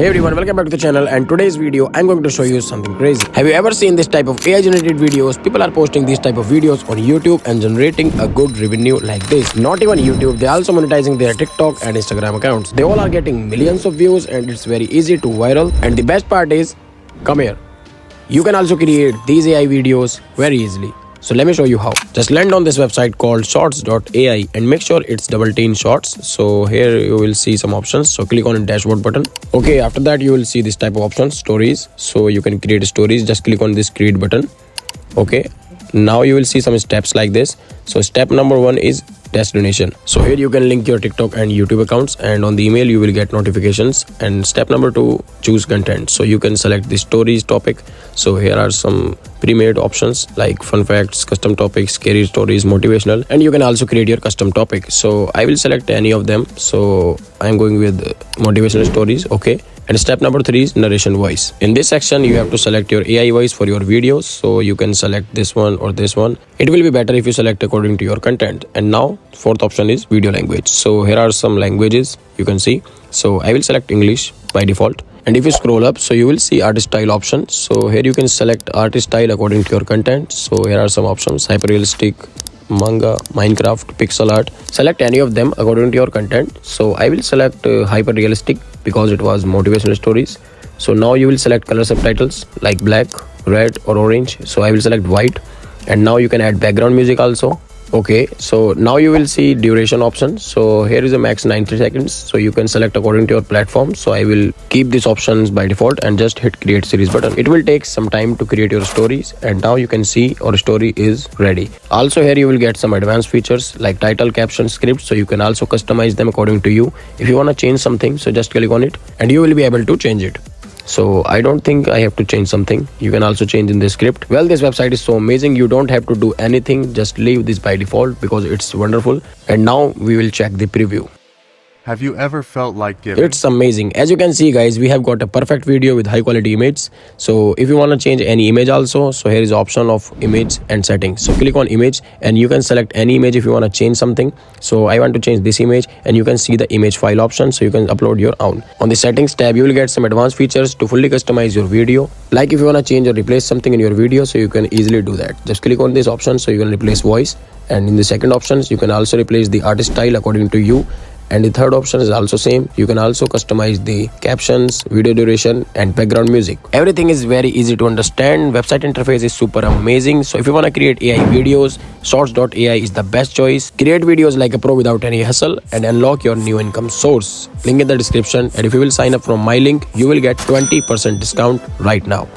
Hey everyone, welcome back to the channel, and today's video I'm going to show you something crazy. Have you ever seen this type of AI generated videos? People are posting these type of videos on YouTube and generating a good revenue like this. Not even YouTube, they are also monetizing their TikTok and Instagram accounts. They all are getting millions of views and it's very easy to viral. And the best part is, come here, you can also create these AI videos very easily. So let me show you how. Just land on this website called shorts.ai and make sure it's teen shorts. So here you will see some options. So click on the dashboard button. Okay, after that you will see this type of options, stories. So you can create stories. Just click on this create button. Okay, now you will see some steps like this. So step number 1 is destination. So here you can link your TikTok and YouTube accounts, and on the email you will get notifications. And step number 2, choose content. So you can select the stories topic. So here are some pre-made options like fun facts, custom topics, career stories, motivational, and you can also create your custom topic. So I will select any of them. So I'm going with motivational stories. Okay. And step number 3 is narration voice. In this section, you have to select your AI voice for your videos. So you can select this one or this one. It will be better if you select according to your content. And now, fourth option is video language. So here are some languages you can see. So I will select English by default. And if you scroll up, so you will see artist style option. So here you can select artist style according to your content. So here are some options: hyper-realistic, manga, Minecraft, pixel art. Select any of them according to your content. So I will select hyper realistic because it was motivational stories. So now you will select color subtitles like black, red or orange. So I will select white, and now you can add background music also. Okay, so now you will see duration option. So here is a max 90 seconds. So you can select according to your platform. So I will keep these options by default and just hit create series button. It will take some time to create your stories, and now you can see our story is ready. Also here you will get some advanced features like title, caption, script. So you can also customize them according to you. If you want to change something, so just click on it and you will be able to change it. So I don't think I have to change something. You can also change in the script. Well, this website is so amazing. You don't have to do anything. Just leave this by default because it's wonderful. And now we will check the preview. Have you ever felt like giving? It's amazing. As you can see guys, we have got a perfect video with high quality image. So if you want to change any image also, so here is option of image and settings. So click on image and you can select any image if you want to change something. So I want to change this image, and you can see the image file option. So you can upload your own. On the settings tab, you will get some advanced features to fully customize your video. Like if you want to change or replace something in your video, so you can easily do that. Just click on this option so you can replace voice. And in the second options, you can also replace the artist style according to you. And the third option is also same. You can also customize the captions, video duration and background music. Everything is very easy to understand. Website interface is super amazing. So if you want to create AI videos, shorts.ai is the best choice. Create videos like a pro without any hassle and unlock your new income source. Link in the description, and if you will sign up from my link, you will get 20% discount right now.